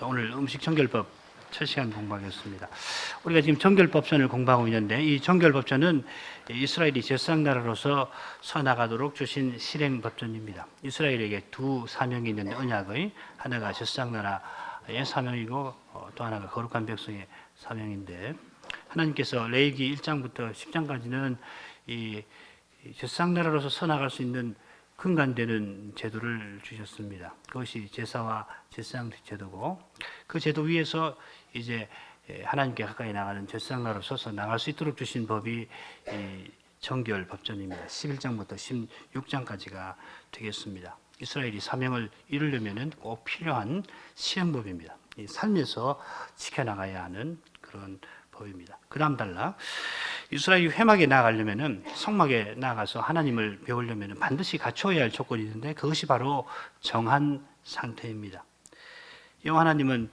오늘 음식 정결법 첫 시간 공부하겠습니다. 우리가 지금 정결법전을 공부하고 있는데 이 정결법전은 이스라엘이 제사장 나라로서 서나가도록 주신 실행법전입니다. 이스라엘에게 두 사명이 있는데 언약의 하나가 제사장 나라의 사명이고 또 하나가 거룩한 백성의 사명인데 하나님께서 레위기 1장부터 10장까지는 이 제사장 나라로서 서나갈 수 있는 근간되는 제도를 주셨습니다. 그것이 제사와 제사장 제도고 그 제도 위에서 이제 하나님께 가까이 나가는 제사장 나라로 서서 나갈 수 있도록 주신 법이 정결 법전입니다. 11장부터 16장까지가 되겠습니다. 이스라엘이 사명을 이루려면 꼭 필요한 시행법입니다. 이 삶에서 지켜나가야 하는 그런 법입니다. 그 다음 단락 이스라엘이 회막에 나아가려면 성막에 나아가서 하나님을 배우려면 반드시 갖춰야 할 조건이 있는데 그것이 바로 정한 상태입니다. 여호와 하나님은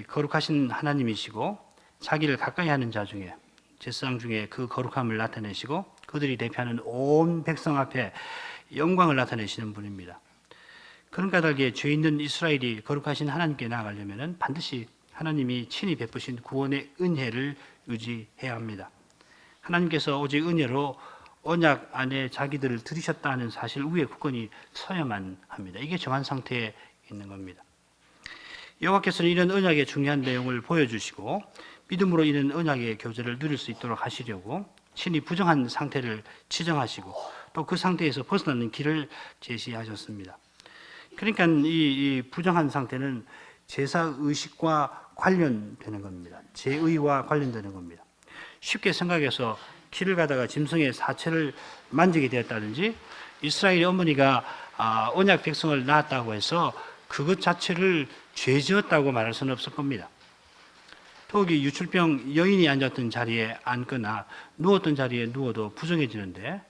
거룩하신 하나님이시고 자기를 가까이 하는 자 중에 제사장 중에 그 거룩함을 나타내시고 그들이 대표하는 온 백성 앞에 영광을 나타내시는 분입니다. 그런 까닭에 죄 있는 이스라엘이 거룩하신 하나님께 나아가려면 반드시 하나님이 친히 베푸신 구원의 은혜를 유지해야 합니다. 하나님께서 오직 은혜로 언약 안에 자기들을 들이셨다는 사실 위에 굳건히 서야만 합니다. 이게 정한 상태에 있는 겁니다. 여호와께서는 이런 언약의 중요한 내용을 보여주시고 믿음으로 이런 언약의 교제를 누릴 수 있도록 하시려고 친히 부정한 상태를 지정하시고 또 그 상태에서 벗어나는 길을 제시하셨습니다. 그러니까 이 부정한 상태는 제사 의식과 관련되는 겁니다. 제의와 관련되는 겁니다. 쉽게 생각해서 길을 가다가 짐승의 사체를 만지게 되었다든지 이스라엘의 어머니가 언약 백성을 낳았다고 해서 그것 자체를 죄지었다고 말할 수는 없을 겁니다. 더욱이 유출병 여인이 앉았던 자리에 앉거나 누웠던 자리에 누워도 부정해지는데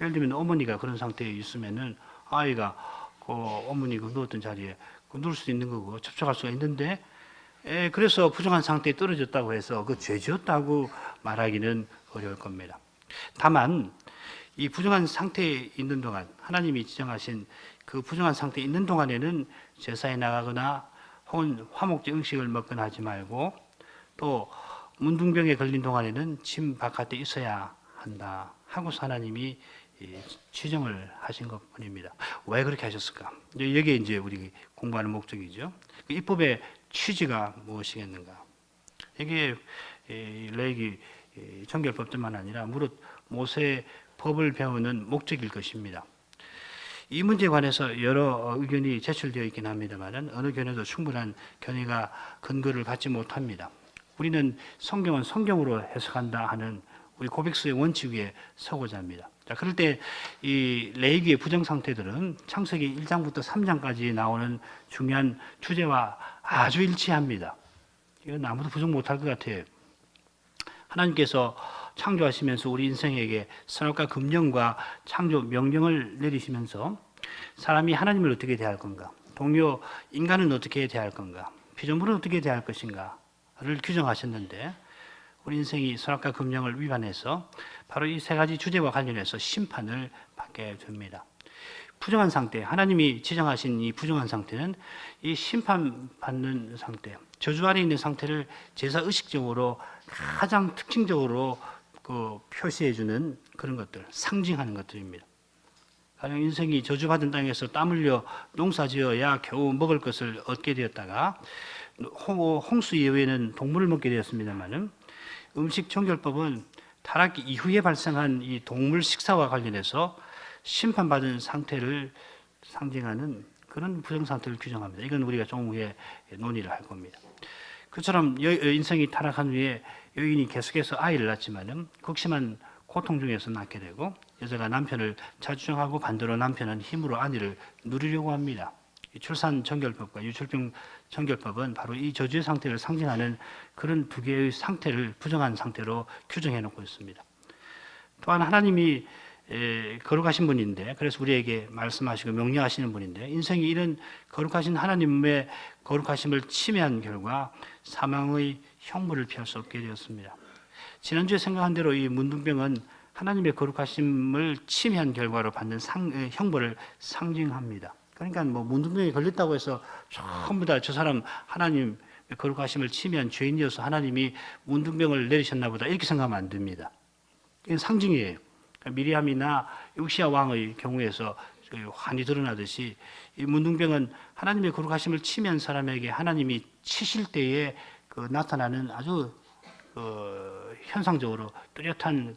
예를 들면 어머니가 그런 상태에 있으면은 아이가 그 어머니 그 누웠던 자리에 누울 수 있는 거고 접촉할 수가 있는데 그래서 부정한 상태에 떨어졌다고 해서 그 죄지었다고 말하기는 어려울 겁니다. 다만 이 부정한 상태에 있는 동안 하나님이 지정하신 그 부정한 상태에 있는 동안에는 제사에 나가거나 혹은 화목제 음식을 먹거나 하지 말고 또 문둥병에 걸린 동안에는 집 바깥에 있어야 한다 하고서 하나님이 지정을 하신 것뿐입니다. 왜 그렇게 하셨을까? 여기에 이제 우리 공부하는 목적이죠. 이 법의 취지가 무엇이겠는가? 이게 레위기 정결법뿐만 아니라 무릇 모세의 법을 배우는 목적일 것입니다. 이 문제에 관해서 여러 의견이 제출되어 있긴 합니다만 어느 견해도 충분한 견해가 근거를 갖지 못합니다. 우리는 성경은 성경으로 해석한다 하는 우리 고백수의 원칙 위에 서고자 합니다. 자, 그럴 때 이 레위기의 부정 상태들은 창세기 1장부터 3장까지 나오는 중요한 주제와 아주 일치합니다. 이건 아무도 부정 못할 것 같아요. 하나님께서 창조하시면서 우리 인생에게 선악과 금령과 창조 명령을 내리시면서 사람이 하나님을 어떻게 대할 건가, 동료 인간은 어떻게 대할 건가, 피조물은 어떻게 대할 것인가를 규정하셨는데 우리 인생이 선악과 금령을 위반해서 바로 이 세 가지 주제와 관련해서 심판을 받게 됩니다. 부정한 상태, 하나님이 지정하신 이 부정한 상태는 이 심판받는 상태, 저주 아래 있는 상태를 제사 의식적으로 가장 특징적으로 표시해주는 그런 것들, 상징하는 것들입니다. 가령 인생이 저주받은 땅에서 땀 흘려 농사지어야 겨우 먹을 것을 얻게 되었다가 홍수 이후에는 동물을 먹게 되었습니다만은 음식 정결법은 타락 이후에 발생한 이 동물 식사와 관련해서 심판받은 상태를 상징하는 그런 부정 상태를 규정합니다. 이건 우리가 조금 후에 논의를 할 겁니다. 그처럼 인생이 타락한 후에 여인이 계속해서 아이를 낳지만은 극심한 고통 중에서 낳게 되고 여자가 남편을 자주정하고 반대로 남편은 힘으로 아내를 누리려고 합니다. 출산 정결법과 유출병 정결법은 바로 이 저주의 상태를 상징하는 그런 두 개의 상태를 부정한 상태로 규정해 놓고 있습니다. 또한 하나님이 거룩하신 분인데 그래서 우리에게 말씀하시고 명령하시는 분인데 인생이 이런 거룩하신 하나님의 거룩하심을 침해한 결과 사망의 형벌을 피할 수 없게 되었습니다. 지난주에 생각한 대로 이 문둥병은 하나님의 거룩하심을 침해한 결과로 받는 형벌을 상징합니다. 그러니까 뭐 문둥병에 걸렸다고 해서 전부 다 저 사람 하나님 거룩하심을 치면 죄인이어서 하나님이 문둥병을 내리셨나 보다 이렇게 생각하면 안 됩니다. 이건 상징이에요. 미리암이나 육시아 왕의 경우에서 환히 드러나듯이 이 문둥병은 하나님의 거룩하심을 치면 사람에게 하나님이 치실 때에 그 나타나는 아주 현상적으로 뚜렷한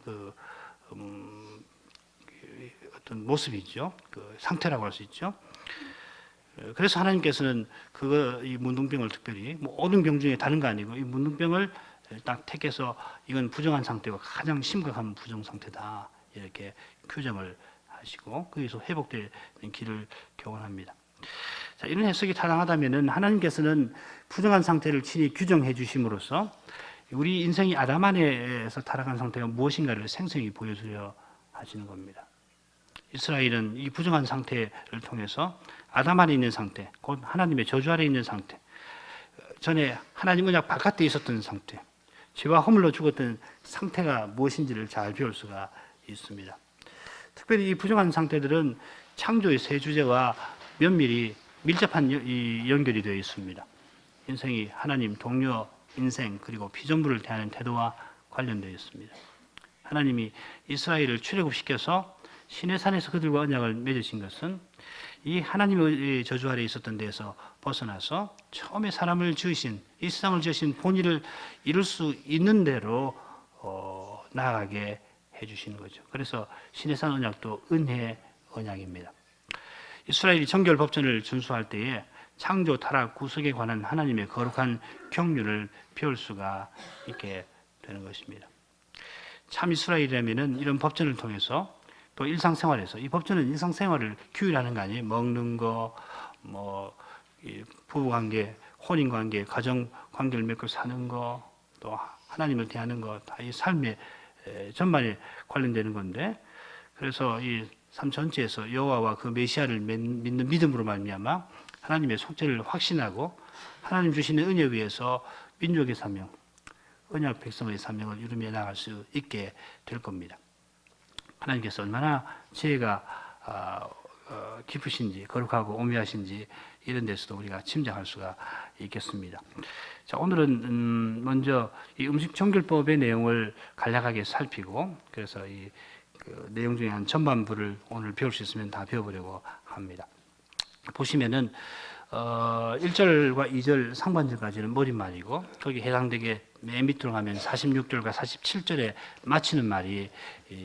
어떤 모습이죠. 그 상태라고 할 수 있죠. 그래서 하나님께서는 이 문둥병을 특별히 모든 병 중에 다른 거 아니고 이 문둥병을 딱 택해서 이건 부정한 상태고 가장 심각한 부정 상태다 이렇게 규정을 하시고 거기서 회복되는 길을 교훈합니다. 자, 이런 해석이 타당하다면은 하나님께서는 부정한 상태를 친히 규정해 주심으로써 우리 인생이 아담 안에서 타락한 상태가 무엇인가를 생생히 보여주려 하시는 겁니다. 이스라엘은 이 부정한 상태를 통해서 아담 안에 있는 상태, 곧 하나님의 저주 아래 있는 상태, 전에 하나님 언약 바깥에 있었던 상태, 죄와 허물로 죽었던 상태가 무엇인지를 잘 배울 수가 있습니다. 특별히 이 부정한 상태들은 창조의 세 주제와 면밀히 밀접한 연결이 되어 있습니다. 인생이 하나님, 동료, 인생 그리고 피조물을 대하는 태도와 관련되어 있습니다. 하나님이 이스라엘을 출애굽시켜서 시내산에서 그들과 언약을 맺으신 것은 이 하나님의 저주 아래 있었던 데에서 벗어나서 처음에 사람을 지으신 이 세상을 지으신 본의를 이룰 수 있는 대로 나아가게 해주시는 거죠. 그래서 시내산 언약도 은혜 언약입니다. 이스라엘이 정결 법전을 준수할 때에 창조, 타락, 구속에 관한 하나님의 거룩한 경륜을 배울 수가 있게 되는 것입니다. 참 이스라엘이라면은 이런 법전을 통해서 또 일상생활에서 이 법전은 일상생활을 규율하는 거 아니에요. 먹는 거, 부부관계, 혼인관계, 가정관계를 맺고 사는 거, 또 하나님을 대하는 거, 다 이 삶의 전반에 관련되는 건데, 그래서 이 삶 전체에서 여호와와 그 메시아를 믿는 믿음으로 말미암아 하나님의 속죄를 확신하고 하나님 주시는 은혜 위에서 민족의 사명, 언약 백성의 사명을 이루며 나갈 수 있게 될 겁니다. 하나님께서 얼마나 지혜가 깊으신지 거룩하고 오묘하신지 이런 데서도 우리가 짐작할 수가 있겠습니다. 자, 오늘은 먼저 이 음식 정결법의 내용을 간략하게 살피고 그래서 그 내용 중에 한 전반부를 오늘 배울 수 있으면 다 배워보려고 합니다. 보시면은 1절과 2절 상반절까지는 머릿말이고 거기 해당되게 맨 밑으로 가면 46절과 47절에 마치는 말이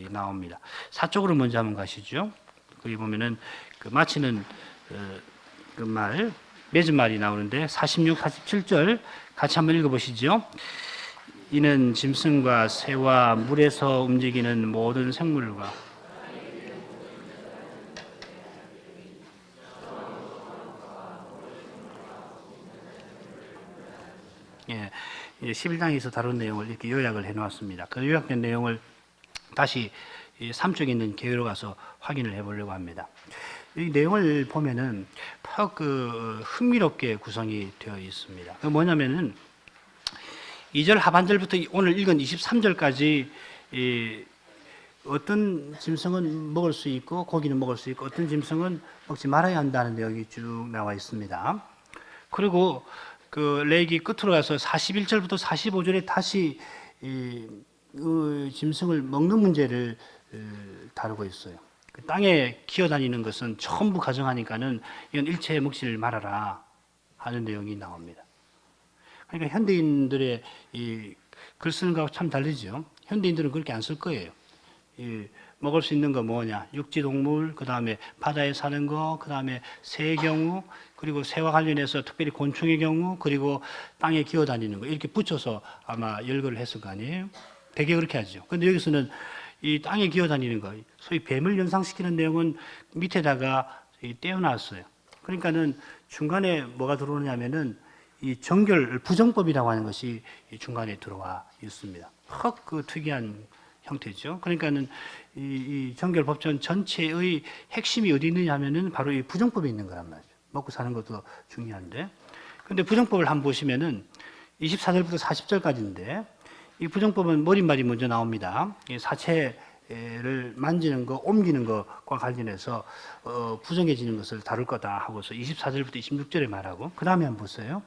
나옵니다. 사쪽으로 먼저 한번 가시죠. 거기 보면은 그 마치는 그 말, 맺은 말이 나오는데 46, 47절 같이 한번 읽어보시죠. 이는 짐승과 새와 물에서 움직이는 모든 생물과 예, 11장에서 다룬 내용을 이렇게 요약을 해놓았습니다. 그 요약된 내용을 다시 3쪽에 있는 계획으로 가서 확인을 해보려고 합니다. 이 내용을 보면은 흥미롭게 구성이 되어 있습니다. 그 뭐냐면은 2절 하반절부터 오늘 읽은 23절까지 어떤 짐승은 먹을 수 있고 고기는 먹을 수 있고 어떤 짐승은 먹지 말아야 한다는 내용이 쭉 나와 있습니다. 그리고 그 레위기 끝으로 가서 41절부터 45절에 다시 짐승을 먹는 문제를 다루고 있어요. 그 땅에 기어다니는 것은 전부 가정하니까는 이건 일체 먹지를 말아라 하는 내용이 나옵니다. 그러니까 현대인들의 글 쓰는 거하고 참 다르죠. 현대인들은 그렇게 안 쓸 거예요. 먹을 수 있는 거 뭐냐? 육지동물, 그 다음에 바다에 사는 거, 그 다음에 새의 경우, 그리고 새와 관련해서 특별히 곤충의 경우, 그리고 땅에 기어다니는 거 이렇게 붙여서 아마 열거를 했을 거 아니에요? 되게 그렇게 하죠. 근데 여기서는 이 땅에 기어다니는 거, 소위 뱀을 연상시키는 내용은 밑에다가 떼어놨어요. 그러니까는 중간에 뭐가 들어오냐면은 이 정결 부정법이라고 하는 것이 중간에 들어와 있습니다. 그 특이한 형태죠. 그러니까는 이 정결 법전 전체의 핵심이 어디 있느냐 하면은 바로 이 부정법에 있는 거란 말이죠. 먹고 사는 것도 중요한데. 근데 부정법을 한번 보시면은 24절부터 40절까지인데 이 부정법은 머릿말이 먼저 나옵니다. 이 사체 사체를 만지는 거, 옮기는 것과 관련해서 부정해지는 것을 다룰 거다 하고서 24절부터 26절에 말하고, 그 다음에 한번 보세요.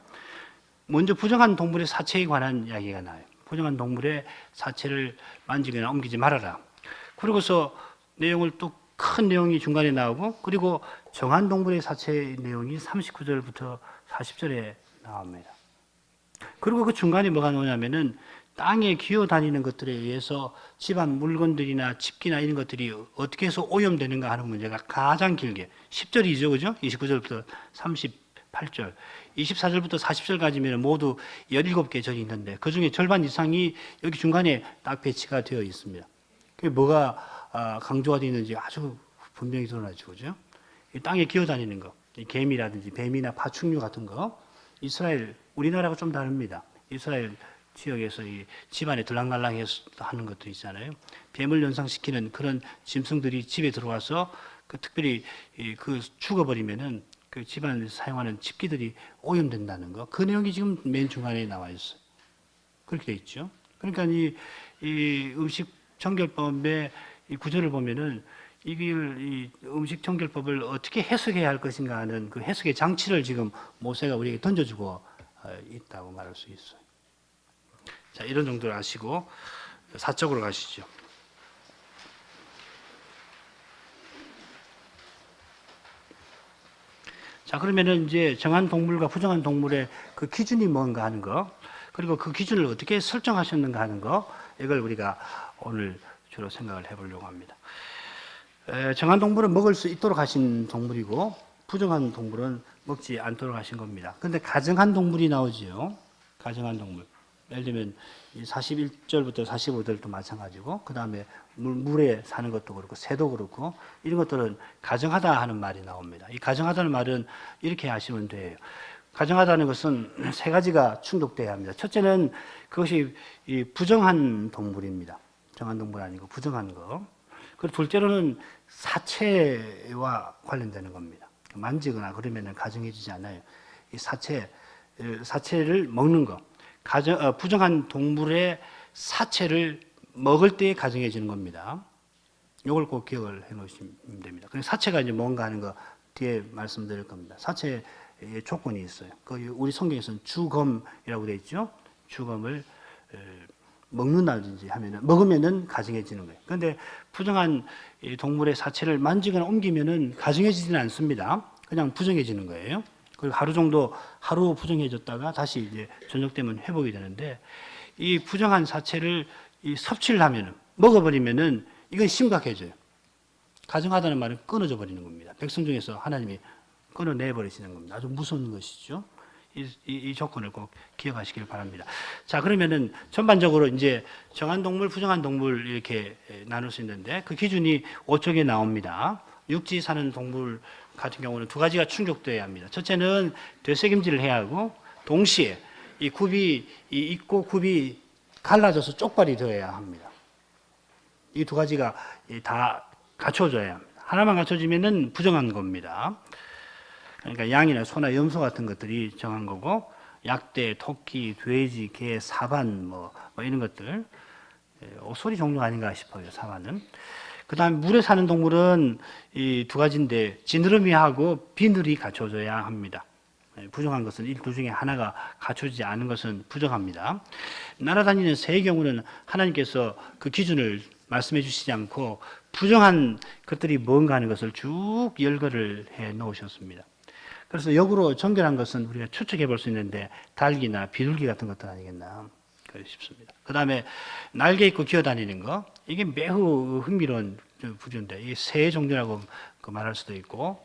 먼저 부정한 동물의 사체에 관한 이야기가 나와요. 부정한 동물의 사체를 만지거나 옮기지 말아라. 그러고서 내용을 또 큰 내용이 중간에 나오고, 그리고 정한 동물의 사체 내용이 39절부터 40절에 나옵니다. 그리고 그 중간에 뭐가 나오냐면은 땅에 기어다니는 것들에 의해서 집안 물건들이나 집기나 이런 것들이 어떻게 해서 오염되는가 하는 문제가 가장 길게 10절이죠, 그죠? 29절부터 38절, 24절부터 40절까지면 모두 17개 절이 있는데 그 중에 절반 이상이 여기 중간에 딱 배치가 되어 있습니다. 그게 뭐가 강조가 되어 있는지 아주 분명히 드러나죠, 그죠? 이 땅에 기어다니는 거, 이 개미라든지 뱀이나 파충류 같은 거, 이스라엘, 우리나라가 좀 다릅니다. 이스라엘 지역에서 이 집안에 들랑날랑해서 하는 것도 있잖아요. 뱀을 연상시키는 그런 짐승들이 집에 들어와서 특별히 그 죽어버리면은 그 집안에서 사용하는 집기들이 오염된다는 거. 그 내용이 지금 맨 중간에 나와 있어요. 그렇게 돼 있죠. 그러니까 이 음식 정결법의 이 구절을 보면은 이 음식 정결법을 어떻게 해석해야 할 것인가 하는 그 해석의 장치를 지금 모세가 우리에게 던져주고 있다고 말할 수 있어요. 자, 이런 정도를 아시고 사적으로 가시죠. 자, 그러면은 이제 정한 동물과 부정한 동물의 그 기준이 뭔가 하는 거, 그리고 그 기준을 어떻게 설정하셨는가 하는 거, 이걸 우리가 오늘 주로 생각을 해보려고 합니다. 정한 동물은 먹을 수 있도록 하신 동물이고, 부정한 동물은 먹지 않도록 하신 겁니다. 근데 가정한 동물이 나오지요. 가정한 동물. 예를 들면 41절부터 45절도 마찬가지고, 그 다음에 물에 사는 것도 그렇고 새도 그렇고 이런 것들은 가정하다 하는 말이 나옵니다. 이 가정하다는 말은 이렇게 하시면 돼요. 가정하다는 것은 세 가지가 충족돼야 합니다. 첫째는 그것이 이 부정한 동물입니다. 정한 동물 아니고 부정한 거. 그리고 둘째로는 사체와 관련되는 겁니다. 만지거나 그러면 가정해지지 않아요. 이 사체를 먹는 거. 부정한 동물의 사체를 먹을 때 가정해지는 겁니다. 이걸 꼭 기억을 해 놓으시면 됩니다. 사체가 이제 뭔가 하는 거 뒤에 말씀드릴 겁니다. 사체의 조건이 있어요. 우리 성경에서는 주검이라고 되어 있죠. 주검을 먹는다든지 하면은, 먹으면은 가정해지는 거예요. 그런데 부정한 동물의 사체를 만지거나 옮기면은 가정해지지는 않습니다. 그냥 부정해지는 거예요. 그리고 하루 부정해졌다가 다시 이제 저녁 되면 회복이 되는데, 이 부정한 사체를 섭취를 하면은, 먹어버리면은 이건 심각해져요. 가정하다는 말은 끊어져 버리는 겁니다. 백성 중에서 하나님이 끊어내버리시는 겁니다. 아주 무서운 것이죠. 이 조건을 꼭 기억하시길 바랍니다. 자, 그러면은 전반적으로 이제 정한 동물, 부정한 동물 이렇게 나눌 수 있는데 그 기준이 5쪽에 나옵니다. 육지 사는 동물 같은 경우는 두 가지가 충족되어야 합니다. 첫째는 되새김질을 해야 하고, 동시에 이 굽이 있고 굽이 갈라져서 쪽발이 되어야 합니다. 이 두 가지가 다 갖춰져야 합니다. 하나만 갖춰지면은 부정한 겁니다. 그러니까 양이나 소나 염소 같은 것들이 정한 거고, 약대, 토끼, 돼지, 개, 사반 뭐 이런 것들, 소리 종류 아닌가 싶어요. 사반은. 그 다음에 물에 사는 동물은 이 두 가지인데 지느러미하고 비늘이 갖춰져야 합니다. 부정한 것은 이 둘 중에 하나가 갖춰지지 않은 것은 부정합니다. 날아다니는 새의 경우는 하나님께서 그 기준을 말씀해 주시지 않고 부정한 것들이 뭔가 하는 것을 쭉 열거를 해 놓으셨습니다. 그래서 역으로 정결한 것은 우리가 추측해 볼 수 있는데 닭이나 비둘기 같은 것들 아니겠나 싶습니다. 그 다음에 날개 있고 기어다니는 거, 이게 매우 흥미로운 부류인데 이게 새 종류라고 말할 수도 있고,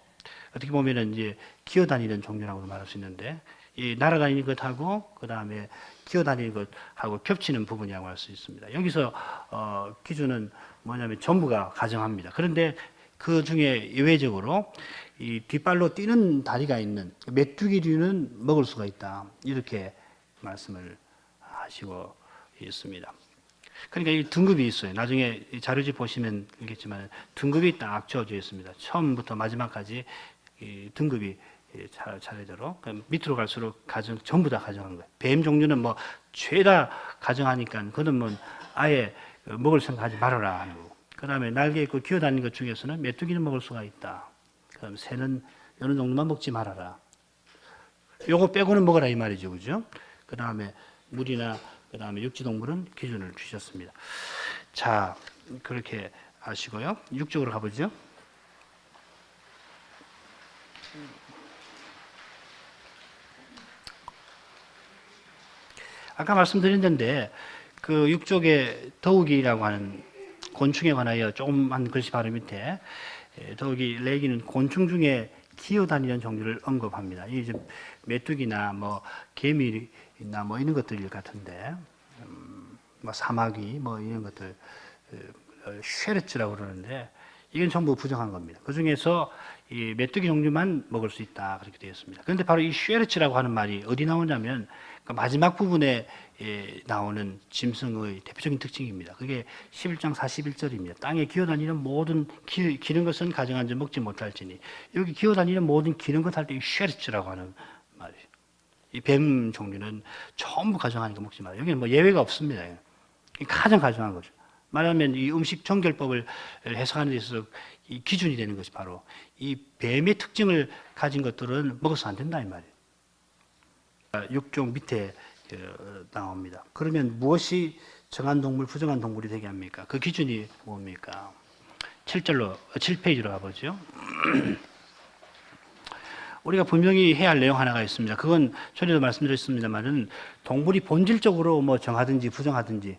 어떻게 보면은 이제 기어다니는 종류라고 말할 수 있는데, 이 날아다니는 것하고 그 다음에 기어다니는 것하고 겹치는 부분이라고 할 수 있습니다. 여기서 기준은 뭐냐면 전부가 가정합니다. 그런데 그 중에 예외적으로 이 뒷발로 뛰는 다리가 있는 메뚜기류는 먹을 수가 있다, 이렇게 말씀을 하시고 있습니다. 그러니까 이 등급이 있어요. 나중에 자료집 보시면 알겠지만 등급이 딱 지어져 있습니다. 처음부터 마지막까지 이 등급이 차례대로 밑으로 갈수록 전부 다 가정한 거예요. 뱀 종류는 뭐 죄다 가정하니까 그는 뭐 아예 먹을 생각하지 말아라 하는 거. 그 다음에 날개 있고 기어다니는 것 중에서는 메뚜기는 먹을 수가 있다. 그 다음에 새는 어느 정도만 먹지 말아라. 요거 빼고는 먹어라 이 말이죠. 그죠? 그 다음에 물이나 그 다음에 육지동물은 기준을 주셨습니다. 자, 그렇게 아시고요. 6쪽으로 가보죠. 아까 말씀드렸는데 그 6쪽에 더욱이라고 하는 곤충에 관하여 조그만 글씨 바로 밑에 더욱이 레기는 곤충 중에 기어다니는 종류를 언급합니다. 이 이제 메뚜기나 뭐 개미나 뭐 이런 것들 같은데 뭐 사마귀 뭐 이런 것들 쉐르츠라고 그러는데 이건 전부 부정한 겁니다. 그 중에서 이 메뚜기 종류만 먹을 수 있다 그렇게 되어 있습니다. 그런데 바로 이 쉐르츠라고 하는 말이 어디 나오냐면 그 마지막 부분에 나오는 짐승의 대표적인 특징입니다. 그게 11장 41절입니다. 땅에 기어다니는 모든 기는 것은 가정한 먹지 못할지니 여기 기어다니는 모든 기는 것 할 때 이 쉐르츠라고 하는 말이에요. 이 뱀 종류는 전부 가정하니까 먹지 말아요. 여기는 뭐 예외가 없습니다. 가장 가정한 거죠. 말하면 이 음식 정결법을 해석하는 데 있어서 이 기준이 되는 것이 바로 이 뱀의 특징을 가진 것들은 먹어서 안 된다 이 말이에요. 6종 밑에 나옵니다. 그러면 무엇이 정한 동물, 부정한 동물이 되게 합니까? 그 기준이 뭡니까? 7페이지로 가보죠. 우리가 분명히 해야 할 내용 하나가 있습니다. 그건 전에도 말씀드렸습니다만은 동물이 본질적으로 뭐 정하든지 부정하든지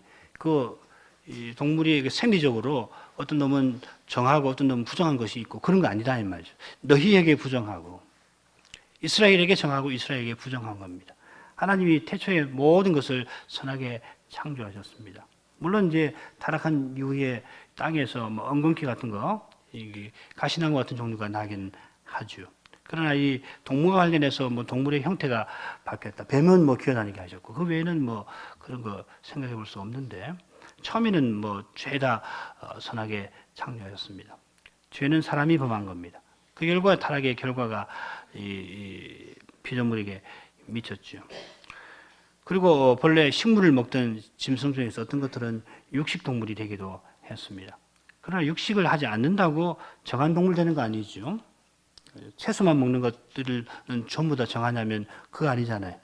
이 동물이 생리적으로 어떤 놈은 정하고 어떤 놈은 부정한 것이 있고 그런 거 아니다 이 말이죠. 너희에게 부정하고 이스라엘에게 정하고 이스라엘에게 부정한 겁니다. 하나님이 태초에 모든 것을 선하게 창조하셨습니다. 물론 이제 타락한 이후에 땅에서 뭐 엉겅퀴 같은 거, 가시나무 같은 종류가 나긴 하죠. 그러나 이 동물과 관련해서 뭐 동물의 형태가 바뀌었다. 뱀은 뭐 기어다니게 하셨고 그 외에는 뭐 그런 거 생각해 볼 수 없는데 처음에는 뭐 죄다 선하게 창조하셨습니다. 죄는 사람이 범한 겁니다. 그 결과 타락의 결과가 이 피조물에게 미쳤죠. 그리고 본래 식물을 먹던 짐승 중에서 어떤 것들은 육식 동물이 되기도 했습니다. 그러나 육식을 하지 않는다고 정한 동물 되는 거 아니죠. 채소만 먹는 것들은 전부 다 정하냐면 그거 아니잖아요.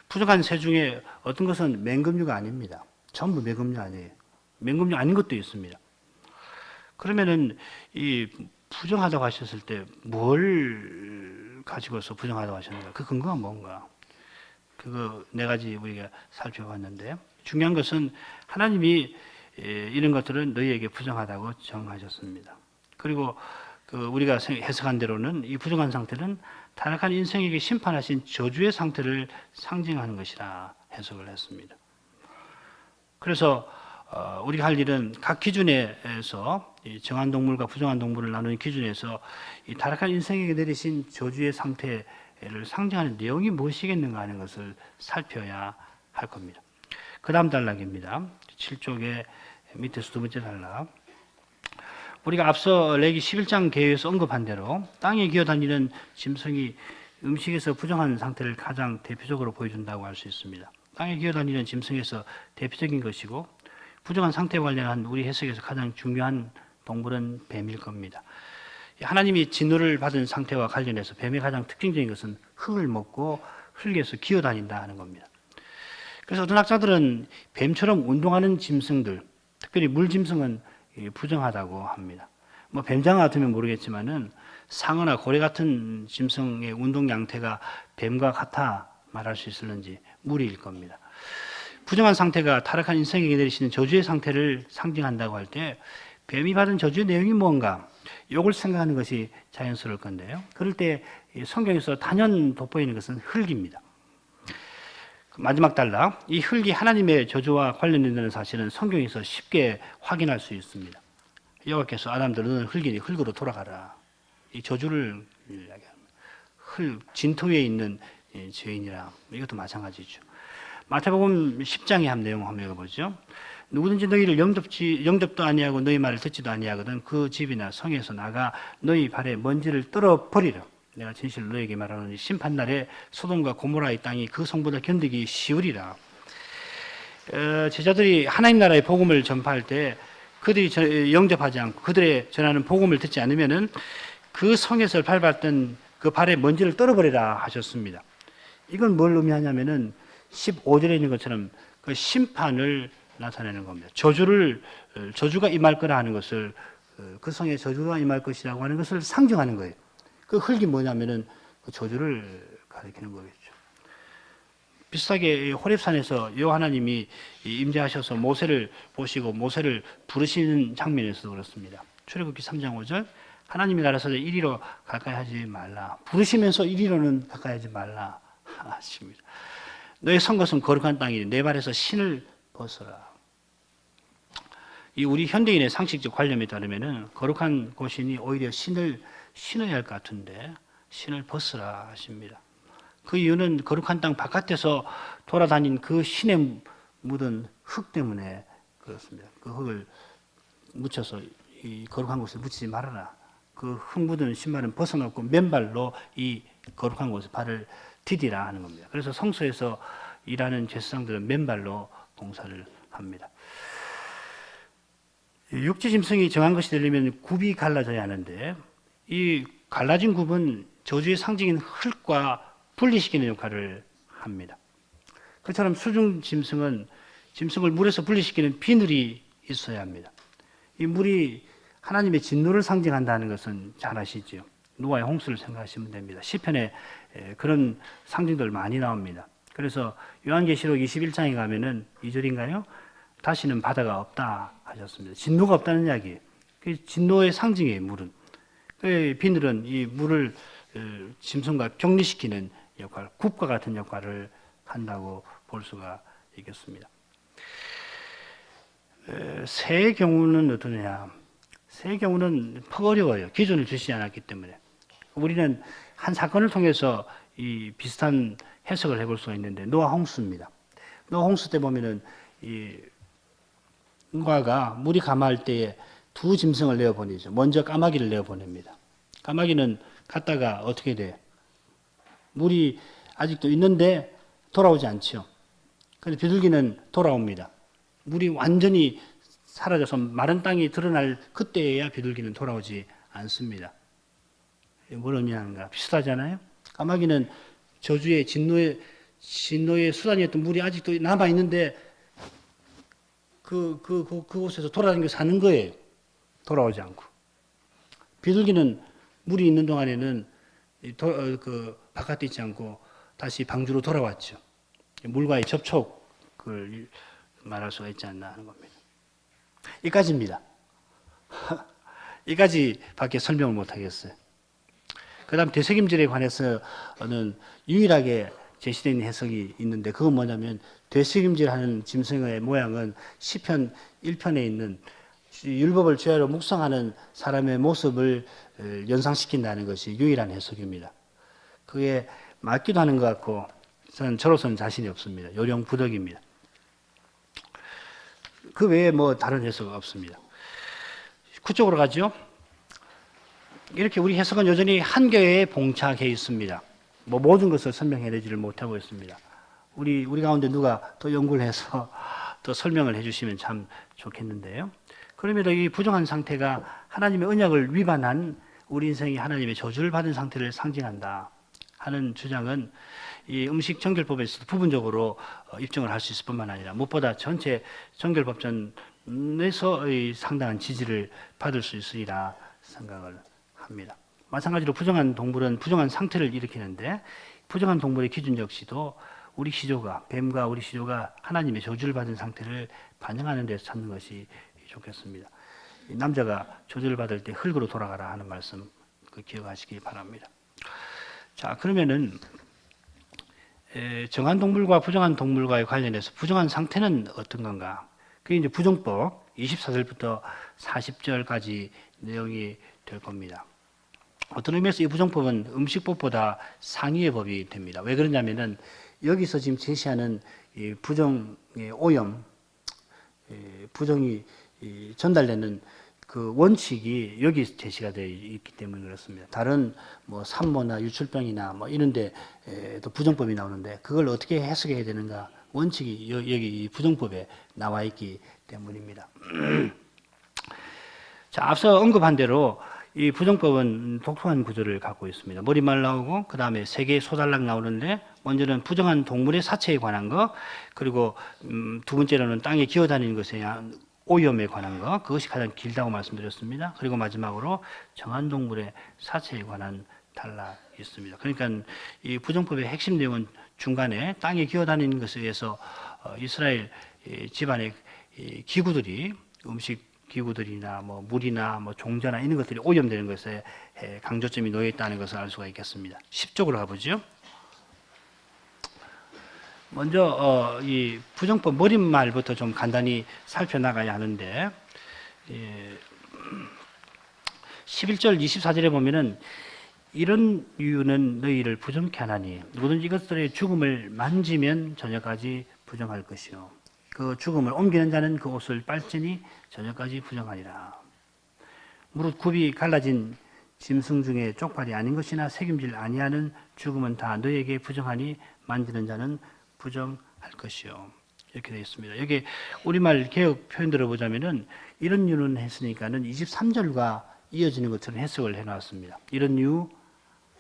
부정한 새 중에 어떤 것은 맹금류가 아닙니다. 전부 맹금류 아니에요. 맹금류 아닌 것도 있습니다. 그러면은 이 부정하다고 하셨을 때 뭘 가지고서 부정하다고 하셨는가? 그 근거가 뭔가? 그거 네 가지 우리가 살펴봤는데 중요한 것은 하나님이 이런 것들은 너희에게 부정하다고 정하셨습니다. 그리고 우리가 해석한 대로는 이 부정한 상태는 타락한 인생에게 심판하신 저주의 상태를 상징하는 것이라 해석을 했습니다. 그래서 우리가 할 일은 각 기준에서 정한 동물과 부정한 동물을 나누는 기준에서 이 타락한 인생에게 내리신 저주의 상태를 상징하는 내용이 무엇이겠는가 하는 것을 살펴야 할 겁니다. 그 다음 단락입니다. 7쪽의 밑에서 두 번째 단락. 우리가 앞서 레기 11장 계획에서 언급한 대로 땅에 기어다니는 짐승이 음식에서 부정한 상태를 가장 대표적으로 보여준다고 할 수 있습니다. 땅에 기어다니는 짐승에서 대표적인 것이고 부정한 상태와 관련한 우리 해석에서 가장 중요한 동물은 뱀일 겁니다. 하나님이 진노를 받은 상태와 관련해서 뱀의 가장 특징적인 것은 흙을 먹고 흙에서 기어다닌다 하는 겁니다. 그래서 어떤 학자들은 뱀처럼 운동하는 짐승들, 특별히 물짐승은 부정하다고 합니다. 뭐 뱀장어 같으면 모르겠지만은 상어나 고래 같은 짐승의 운동 양태가 뱀과 같아 말할 수 있을는지 무리일 겁니다. 부정한 상태가 타락한 인생에게 내리시는 저주의 상태를 상징한다고 할 때 뱀이 받은 저주의 내용이 뭔가 이걸 생각하는 것이 자연스러울 건데요. 그럴 때 성경에서 단연 돋보이는 것은 흙입니다. 마지막 단락, 이 흙이 하나님의 저주와 관련된다는 사실은 성경에서 쉽게 확인할 수 있습니다. 여호와께서 아담들 너는 흙이니 흙으로 돌아가라. 이 저주를 이야기합니다. 진토 위에 있는 죄인이라. 이것도 마찬가지죠. 마태복음 10장에 한 내용 한번 읽어보죠. 누구든지 너희를 영접도 아니하고 너희 말을 듣지도 아니하거든 그 집이나 성에서 나가 너희 발에 먼지를 떨어 버리라. 내가 진실로 너희에게 말하노니 심판날에 소돔과 고모라의 땅이 그 성보다 견디기 쉬우리라. 제자들이 하나님 나라의 복음을 전파할 때 그들이 영접하지 않고 그들의 전하는 복음을 듣지 않으면은 그 성에서 밟았던 그 발의 먼지를 떨어버리라 하셨습니다. 이건 뭘 의미하냐면은 15절에 있는 것처럼 그 심판을 나타내는 겁니다. 저주가 임할 거라 하는 것을, 그 성에 저주가 임할 것이라고 하는 것을 상징하는 거예요. 그 흙이 뭐냐면은 그 저주를 가리키는 거겠죠. 비슷하게 호렙산에서 여호와 하나님이 임재하셔서 모세를 보시고 모세를 부르시는 장면에서도 그렇습니다. 출애굽기 3장 5절, 하나님이 가라사대 이리로 가까이 하지 말라. 부르시면서 이리로는 가까이 하지 말라 하십니다. 너의 선 것은 거룩한 땅이니 내 발에서 신을 벗어라. 이 우리 현대인의 상식적 관념에 따르면은 거룩한 곳이니 오히려 신을 신어야 할 것 같은데 신을 벗으라 하십니다. 그 이유는 거룩한 땅 바깥에서 돌아다닌 그 신에 묻은 흙 때문에 그렇습니다. 그 흙을 묻혀서 이 거룩한 곳에 묻히지 말아라. 그 흙 묻은 신발은 벗어놓고 맨발로 이 거룩한 곳에 발을 디디라 하는 겁니다. 그래서 성소에서 일하는 제사장들은 맨발로 봉사를 합니다. 육지 짐승이 정한 것이 되려면 굽이 갈라져야 하는데 이 갈라진 굽은 저주의 상징인 흙과 분리시키는 역할을 합니다. 그처럼 수중 짐승은 짐승을 물에서 분리시키는 비늘이 있어야 합니다. 이 물이 하나님의 진노를 상징한다는 것은 잘 아시죠? 노아의 홍수를 생각하시면 됩니다. 시편에 그런 상징들 많이 나옵니다. 그래서 요한계시록 21장에 가면은 2절인가요? 다시는 바다가 없다 하셨습니다. 진노가 없다는 이야기예요. 그 진노의 상징이에요, 물은. 비늘은 이 물을 짐승과 격리시키는 역할, 굽과 같은 역할을 한다고 볼 수가 있겠습니다. 새의 경우는 어떠냐? 새의 경우는 퍽 어려워요. 기준을 주시지 않았기 때문에. 우리는 한 사건을 통해서 이 비슷한 해석을 해볼 수가 있는데 노아 홍수입니다. 노아 홍수 때 보면은 이 노아가 물이 감화할 때에 두 짐승을 내어보내죠. 먼저 까마귀를 내어보냅니다. 까마귀는 갔다가 어떻게 돼? 물이 아직도 있는데 돌아오지 않죠. 그런데 비둘기는 돌아옵니다. 물이 완전히 사라져서 마른 땅이 드러날 그때에야 비둘기는 돌아오지 않습니다. 뭘 의미하는가? 비슷하잖아요. 까마귀는 저주의 진노의 수단이었던 물이 아직도 남아 있는데 그곳에서 돌아다니며 사는 거예요. 돌아오지 않고. 비둘기는 물이 있는 동안에는 바깥에 있지 않고 다시 방주로 돌아왔죠. 물과의 접촉을 말할 수가 있지 않나 하는 겁니다. 이까지입니다. 이까지밖에 설명을 못 하겠어요. 그 다음 되새김질에 관해서는 유일하게 제시된 해석이 있는데 그건 뭐냐면 되새김질하는 짐승의 모양은 시편 1편에 있는 율법을 죄하러 묵상하는 사람의 모습을 연상시킨다는 것이 유일한 해석입니다. 그게 맞기도 하는 것 같고 저로서는 자신이 없습니다. 요령부덕입니다. 그 외에 뭐 다른 해석 없습니다. 그쪽으로 가죠. 이렇게 우리 해석은 여전히 한계에 봉착해 있습니다. 뭐 모든 것을 설명해내지를 못하고 있습니다. 우리 가운데 누가 더 연구를 해서 더 설명을 해주시면 참 좋겠는데요. 그러면 이 부정한 상태가 하나님의 언약을 위반한 우리 인생이 하나님의 저주를 받은 상태를 상징한다 하는 주장은 이 음식 정결법에서도 부분적으로 입증을 할 수 있을 뿐만 아니라 무엇보다 전체 정결법전에서 상당한 지지를 받을 수 있으리라 생각을 합니다. 마찬가지로 부정한 동물은 부정한 상태를 일으키는데 부정한 동물의 기준 역시도 우리 시조가 뱀과 우리 시조가 하나님의 저주를 받은 상태를 반영하는 데서 찾는 것이 좋겠습니다. 남자가 저주를 받을 때 흙으로 돌아가라 하는 말씀 기억하시기 바랍니다. 자, 그러면은 정한 동물과 부정한 동물과의 관련해서 부정한 상태는 어떤 건가? 그게 이제 부정법 24절부터 40절까지 내용이 될 겁니다. 어떤 의미에서 이 부정법은 음식법보다 상위의 법이 됩니다. 왜 그러냐면은 여기서 지금 제시하는 이 부정의 오염, 부정이 전달되는 그 원칙이 여기 제시가 되어 있기 때문에 그렇습니다. 다른 뭐 산모나 유출병이나 뭐 이런데 또 부정법이 나오는데 그걸 어떻게 해석해야 되는가 원칙이 여기 이 부정법에 나와 있기 때문입니다. 자, 앞서 언급한 대로 이 부정법은 독특한 구조를 갖고 있습니다. 머리말 나오고 그 다음에 세 개의 소달락 나오는데 먼저는 부정한 동물의 사체에 관한 거, 그리고 두 번째로는 땅에 기어다니는 것에 대한 오염에 관한 거, 그것이 가장 길다고 말씀드렸습니다. 그리고 마지막으로 정한 동물의 사체에 관한 단락이 있습니다. 그러니까 이 부정법의 핵심 내용은 중간에 땅에 기어다니는 것에 의해서 이스라엘 집안의 기구들이, 음식 기구들이나 뭐 물이나 뭐 종자나 이런 것들이 오염되는 것에 강조점이 놓여 있다는 것을 알 수가 있겠습니다. 10쪽으로 가보죠. 먼저 이 부정법 머릿말부터 좀 간단히 살펴나가야 하는데, 11절 24절에 보면은 이런 이유는 너희를 부정케 하나니 누구든지 이것들의 죽음을 만지면 저녁까지 부정할 것이요 그 죽음을 옮기는 자는 그 옷을 빨지니 저녁까지 부정하리라. 무릇 굽이 갈라진 짐승 중에 쪽발이 아닌 것이나 새김질 아니하는 죽음은 다 너에게 부정하니 만지는 자는 부정할 것이요. 이렇게 되어 있습니다. 여기 우리말 개혁 표현들을 보자면은 이런 이유는 했으니까는 23절과 이어지는 것처럼 해석을 해놨습니다. 이런 이유,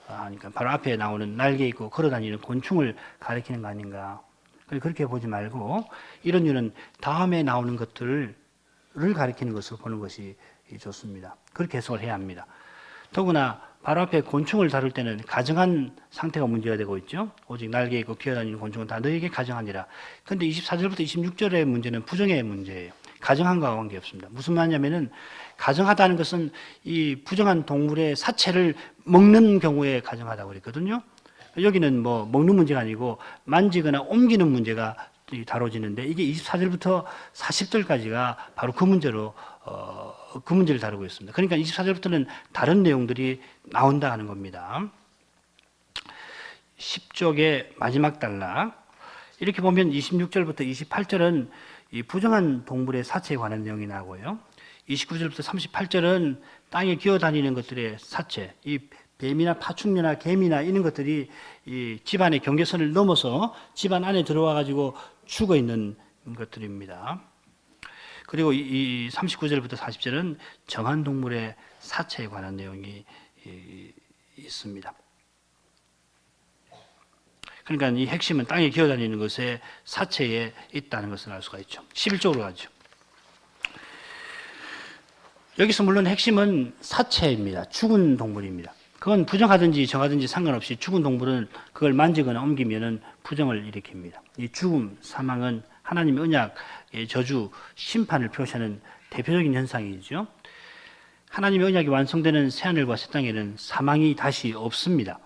그러니까 바로 앞에 나오는 날개 있고 걸어다니는 곤충을 가리키는 거 아닌가. 그렇게 보지 말고 이런 이유는 다음에 나오는 것들을 가리키는 것으로 보는 것이 좋습니다. 그렇게 해석을 해야 합니다. 더구나 바로 앞에 곤충을 다룰 때는 가정한 상태가 문제가 되고 있죠. 오직 날개 있고 기어다니는 곤충은 다 너에게 가정하니라. 그런데 24절부터 26절의 문제는 부정의 문제예요. 가정한 거와 관계없습니다. 무슨 말이냐면은 가정하다는 것은 이 부정한 동물의 사체를 먹는 경우에 가정하다고 그랬거든요. 여기는 뭐 먹는 문제가 아니고 만지거나 옮기는 문제가 다뤄지는데 이게 24절부터 40절까지가 바로 그 문제로 그 문제를 다루고 있습니다. 그러니까 24절부터는 다른 내용들이 나온다 하는 겁니다. 10쪽의 마지막 단락 이렇게 보면 26절부터 28절은 이 부정한 동물의 사체에 관한 내용이 나오고요. 29절부터 38절은 땅에 기어다니는 것들의 사체, 이 뱀이나 파충류나 개미나 이런 것들이 이 집안의 경계선을 넘어서 집안 안에 들어와 가지고 죽어 있는 것들입니다. 그리고 이 39절부터 40절은 정한 동물의 사체에 관한 내용이 있습니다. 그러니까 이 핵심은 땅에 기어다니는 것의 사체에 있다는 것을 알 수가 있죠. 11쪽으로 가죠. 여기서 물론 핵심은 사체입니다. 죽은 동물입니다. 그건 부정하든지 정하든지 상관없이 죽은 동물은 그걸 만지거나 옮기면은 부정을 일으킵니다. 이 죽음, 사망은 하나님의 언약의 저주, 심판을 표시하는 대표적인 현상이죠. 하나님의 언약이 완성되는 새하늘과 새 땅에는 사망이 다시 없습니다.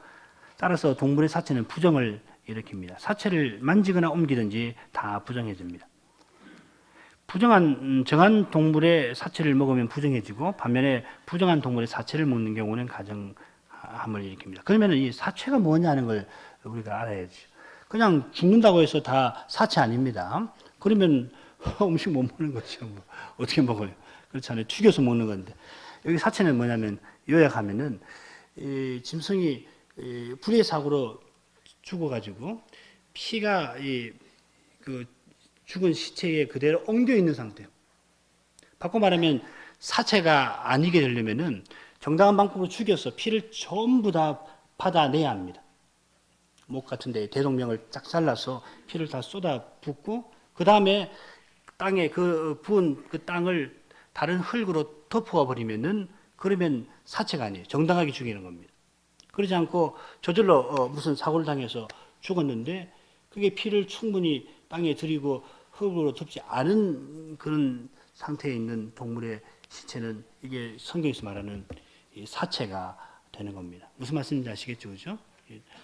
따라서 동물의 사체는 부정을 일으킵니다. 사체를 만지거나 옮기든지 다 부정해집니다. 정한 동물의 사체를 먹으면 부정해지고 반면에 부정한 동물의 사체를 먹는 경우는 가정함을 일으킵니다. 그러면 이 사체가 뭐냐는 걸 우리가 알아야죠. 그냥 죽는다고 해서 다 사체 아닙니다. 그러면 음식 못 먹는 거죠. 뭐. 어떻게 먹어요? 그렇잖아요. 튀겨서 먹는 건데. 여기 사체는 뭐냐면 요약하면은 이 짐승이 불의 사고로 죽어가지고 피가 그 죽은 시체에 그대로 엉겨 있는 상태예요. 바꿔 말하면 사체가 아니게 되려면은 정당한 방법으로 죽여서 피를 전부 다 받아내야 합니다. 목 같은 데 대동맥을 쫙 잘라서 피를 다 쏟아 붓고 그 다음에 땅에 부은 그 땅을 다른 흙으로 덮어 버리면은 그러면 사체가 아니에요. 정당하게 죽이는 겁니다. 그러지 않고 저절로 무슨 사고를 당해서 죽었는데 그게 피를 충분히 땅에 들이고 흙으로 덮지 않은 그런 상태에 있는 동물의 시체는 이게 성경에서 말하는 이 사체가 되는 겁니다. 무슨 말씀인지 아시겠죠? 그죠?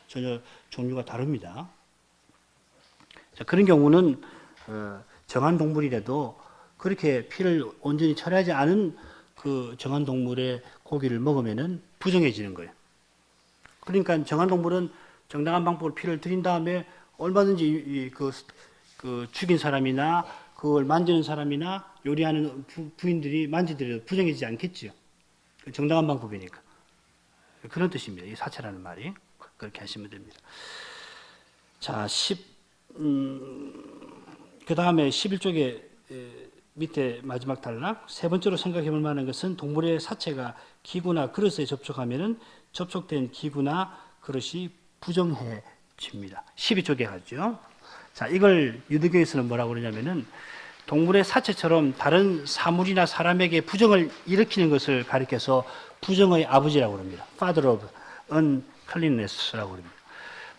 전혀 종류가 다릅니다. 자, 그런 경우는 정한 동물이라도 그렇게 피를 온전히 처리하지 않은 그 정한 동물의 고기를 먹으면은 부정해지는 거예요. 그러니까 정한 동물은 정당한 방법으로 피를 들인 다음에 얼마든지 그 죽인 사람이나 그걸 만지는 사람이나 요리하는 부인들이 만지더라도 부정해지지 않겠죠. 정당한 방법이니까. 그런 뜻입니다. 이 사체라는 말이. 그렇게 하시면 됩니다. 자, 그 다음에 11쪽에 밑에 마지막 단락 세 번째로 생각해 볼 만한 것은 동물의 사체가 기구나 그릇에 접촉하면은 접촉된 기구나 그릇이 부정해집니다. 12쪽에 가죠. 자, 이걸 유대교에서는 뭐라고 그러냐면은 동물의 사체처럼 다른 사물이나 사람에게 부정을 일으키는 것을 가리켜서 부정의 아버지라고 합니다. Father of uncleanness라고 합니다.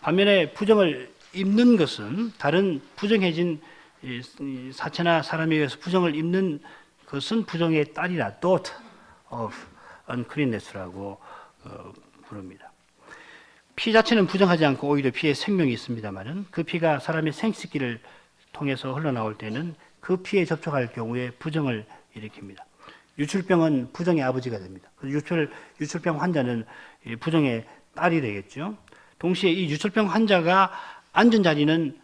반면에 부정을 입는 것은 다른 부정해진 사체나 사람에 의해서 부정을 입는 것은 부정의 딸이라 daughter of uncleanness라고 부릅니다. 피 자체는 부정하지 않고 오히려 피에 생명이 있습니다만은 그 피가 사람의 생식기를 통해서 흘러나올 때는 그 피에 접촉할 경우에 부정을 일으킵니다. 유출병은 부정의 아버지가 됩니다. 유출병 환자는 부정의 딸이 되겠죠. 동시에 이 유출병 환자가 앉은 자리는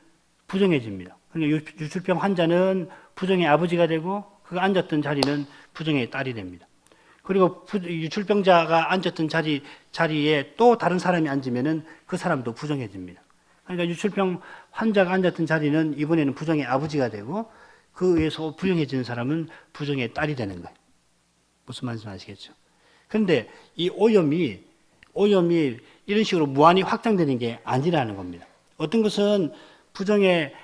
부정해집니다. 그러니까 유출병 환자는 부정의 아버지가 되고 그가 앉았던 자리는 부정의 딸이 됩니다. 그리고 유출병자가 앉았던 자리에 또 다른 사람이 앉으면은 그 사람도 부정해집니다. 그러니까 유출병 환자가 앉았던 자리는 이번에는 부정의 아버지가 되고 그 위에서 부정해지는 사람은 부정의 딸이 되는 거예요. 무슨 말인지 아시겠죠? 그런데 이 오염이 이런 식으로 무한히 확장되는 게 아니라는 겁니다. 어떤 것은 부정의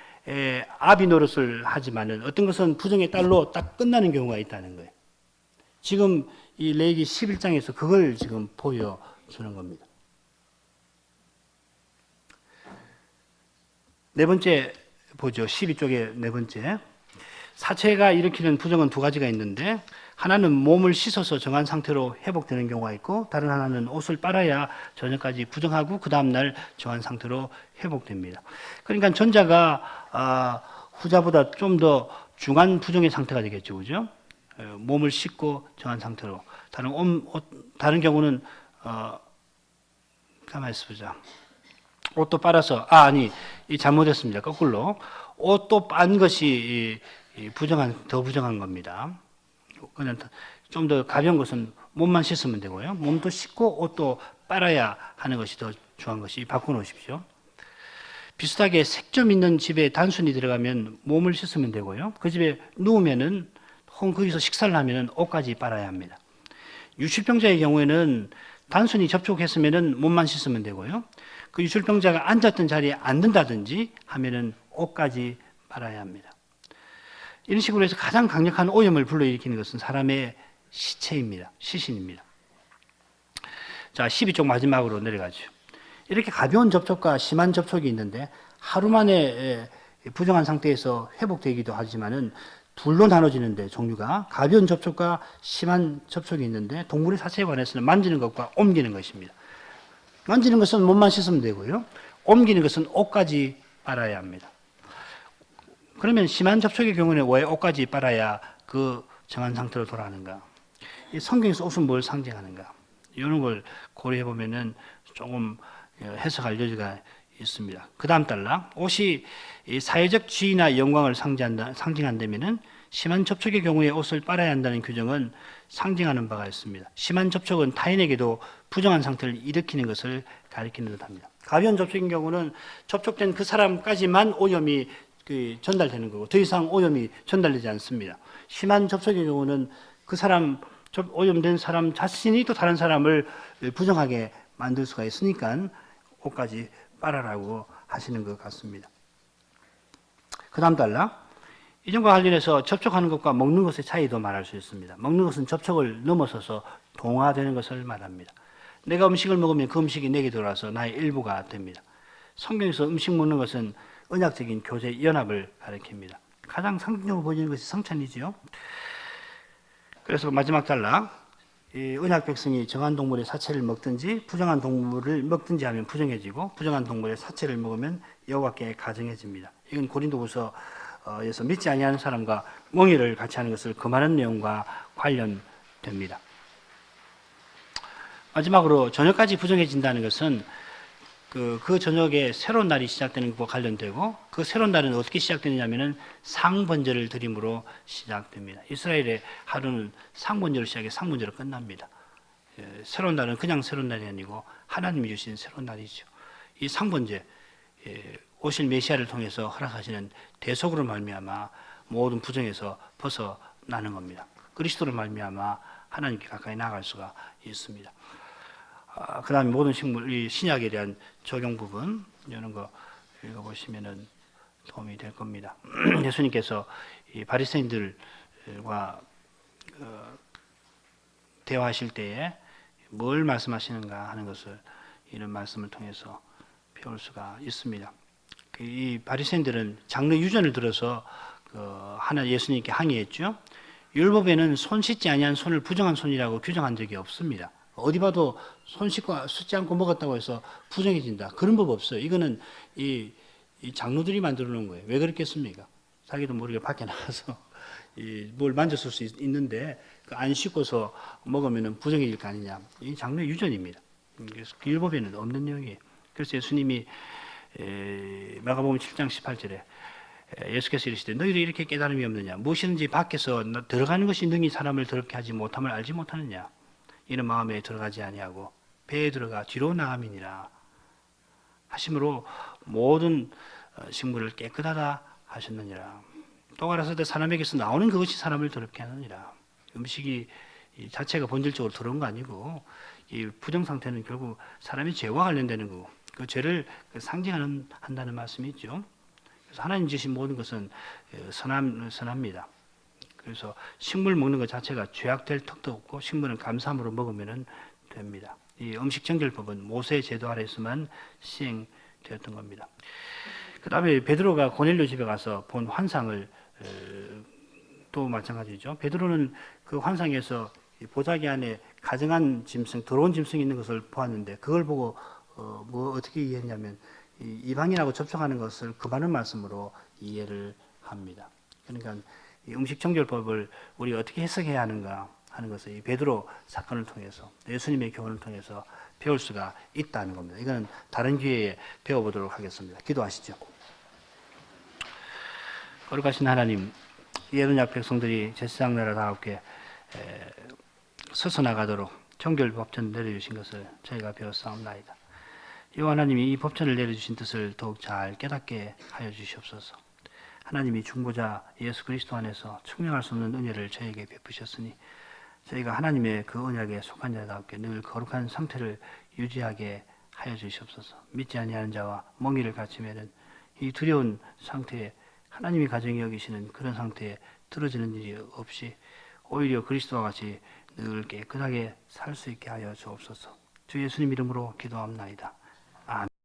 아비 노릇을 하지만은 어떤 것은 부정의 딸로 딱 끝나는 경우가 있다는 거예요. 지금 이 레위기 11장에서 그걸 지금 보여주는 겁니다. 네 번째 보죠. 12쪽의 네 번째. 사체가 일으키는 부정은 두 가지가 있는데 하나는 몸을 씻어서 정한 상태로 회복되는 경우가 있고 다른 하나는 옷을 빨아야 저녁까지 부정하고 그 다음날 정한 상태로 회복됩니다. 그러니까 전자가 후자보다 좀 더 중한 부정의 상태가 되겠죠. 그죠? 몸을 씻고 정한 상태로. 다른 경우는 가만히 있어보자. 옷도 빨아서 이 잘못했습니다. 거꾸로 옷도 빤 것이 더 부정한 겁니다. 그냥 좀 더 가벼운 것은 몸만 씻으면 되고요. 몸도 씻고 옷도 빨아야 하는 것이 더 중요한 것이 바꿔놓으십시오. 비슷하게 색점 있는 집에 단순히 들어가면 몸을 씻으면 되고요. 그 집에 누우면은 혹은 거기서 식사를 하면은 옷까지 빨아야 합니다. 유출병자의 경우에는 단순히 접촉했으면은 몸만 씻으면 되고요. 그 유출병자가 앉았던 자리에 앉는다든지 하면은 옷까지 빨아야 합니다. 이런 식으로 해서 가장 강력한 오염을 불러일으키는 것은 사람의 시체입니다. 시신입니다. 자, 12쪽 마지막으로 내려가죠. 이렇게 가벼운 접촉과 심한 접촉이 있는데 하루 만에 부정한 상태에서 회복되기도 하지만은 둘로 나눠지는데 종류가 가벼운 접촉과 심한 접촉이 있는데 동물의 사체에 관해서는 만지는 것과 옮기는 것입니다. 만지는 것은 몸만 씻으면 되고요. 옮기는 것은 옷까지 빨아야 합니다. 그러면 심한 접촉의 경우는 왜 옷까지 빨아야 그 정한 상태로 돌아가는가? 이 성경에서 옷은 뭘 상징하는가? 이런 걸 고려해 보면은 조금 해석할 여지가 있습니다. 그 다음 단락. 옷이 사회적 지위나 영광을 상징한다면은 심한 접촉의 경우에 옷을 빨아야 한다는 규정은 상징하는 바가 있습니다. 심한 접촉은 타인에게도 부정한 상태를 일으키는 것을 가리키는 듯합니다. 가벼운 접촉인 경우는 접촉된 그 사람까지만 오염이 전달되는 거고 더 이상 오염이 전달되지 않습니다. 심한 접촉의 경우는 그 사람 오염된 사람 자신이 또 다른 사람을 부정하게 만들 수가 있으니까 옷까지 빨아라고 하시는 것 같습니다. 그 다음 단락. 이전과 관련해서 접촉하는 것과 먹는 것의 차이도 말할 수 있습니다. 먹는 것은 접촉을 넘어서서 동화되는 것을 말합니다. 내가 음식을 먹으면 그 음식이 내게 들어와서 나의 일부가 됩니다. 성경에서 음식 먹는 것은 언약적인 교제 연합을 가리킵니다. 가장 상징적으로 보이는 것이 성찬이지요. 그래서 마지막 단락. 이 언약 백성이 정한 동물의 사체를 먹든지 부정한 동물을 먹든지 하면 부정해지고 부정한 동물의 사체를 먹으면 여호와께 가증해집니다. 이건 고린도후서에서 믿지 아니하는 사람과 몽의를 같이 하는 것을 금하는 내용과 관련됩니다. 마지막으로 저녁까지 부정해진다는 것은 그 저녁에 새로운 날이 시작되는 것과 관련되고 그 새로운 날은 어떻게 시작되느냐면은 상번제를 드림으로 시작됩니다. 이스라엘의 하루는 상번제로 시작해 상번제로 끝납니다. 새로운 날은 그냥 새로운 날이 아니고 하나님이 주신 새로운 날이죠. 이 상번제 오실 메시아를 통해서 허락하시는 대속으로 말미암아 모든 부정에서 벗어나는 겁니다. 그리스도로 말미암아 하나님께 가까이 나아갈 수가 있습니다. 그다음에 모든 식물, 이 신약에 대한 적용 부분 이런 거 읽어보시면은 도움이 될 겁니다. 예수님께서 이 바리새인들과 대화하실 때에 뭘 말씀하시는가 하는 것을 이런 말씀을 통해서 배울 수가 있습니다. 이 바리새인들은 장래 유전을 들어서 하나 예수님께 항의했죠. 율법에는 손 씻지 아니한 손을 부정한 손이라고 규정한 적이 없습니다. 어디 봐도 손 씻지 않고 먹었다고 해서 부정해진다. 그런 법 없어요. 이거는 이 장로들이 만들어 놓은 거예요. 왜 그렇겠습니까? 자기도 모르게 밖에 나가서 뭘 만졌을 수 있는데 안 씻고서 먹으면 부정해질 거 아니냐. 이 장로의 유전입니다. 그래서 그 율법에는 없는 내용이에요. 그래서 예수님이 마가복음 7장 18절에 예수께서 이르시되 너희도 이렇게 깨달음이 없느냐. 무엇이든지 밖에서 들어가는 것이 능히 사람을 더럽게 하지 못함을 알지 못하느냐. 이는 마음에 들어가지 아니하고 배에 들어가 뒤로 나감이니라 하심으로 모든 식물을 깨끗하다 하셨느니라. 또 가라사대 사람에게서 나오는 그것이 사람을 더럽게 하느니라. 음식이 자체가 본질적으로 더러운 거 아니고 이 부정 상태는 결국 사람의 죄와 관련되는 거고 그 죄를 상징한다는 말씀이 있죠. 그래서 하나님 주신 모든 것은 선합니다. 그래서 식물 먹는 것 자체가 죄악될 턱도 없고 식물은 감사함으로 먹으면 됩니다. 이 음식 정결법은 모세의 제도 아래에서만 시행되었던 겁니다. 그 다음에 베드로가 고넬료 집에 가서 본 환상을 또 마찬가지죠. 베드로는 그 환상에서 보자기 안에 가증한 짐승, 더러운 짐승이 있는 것을 보았는데 그걸 보고 어떻게 이해했냐면 이방인하고 접촉하는 것을 금하는 말씀으로 이해를 합니다. 그러니까 이 음식 정결법을 우리가 어떻게 해석해야 하는가 하는 것을 이 베드로 사건을 통해서 예수님의 교훈을 통해서 배울 수가 있다는 겁니다. 이거는 다른 기회에 배워보도록 하겠습니다. 기도하시죠. 거룩하신 하나님, 예언약 백성들이 제사장 나라다롭게 서서 나가도록 정결 법전 내려주신 것을 저희가 배웠사옵나이다. 이와 하나님이 이 법전을 내려주신 뜻을 더욱 잘 깨닫게 하여 주시옵소서. 하나님이 중보자 예수 그리스도 안에서 측량할 수 없는 은혜를 저에게 베푸셨으니 저희가 하나님의 그 언약에 속한 자답게 늘 거룩한 상태를 유지하게 하여 주시옵소서. 믿지 아니하는 자와 멍에를 갖추면은 이 두려운 상태에 하나님이 가정히 여기시는 그런 상태에 떨어지는 일이 없이 오히려 그리스도와 같이 늘 깨끗하게 살 수 있게 하여 주옵소서. 주 예수님 이름으로 기도합나이다.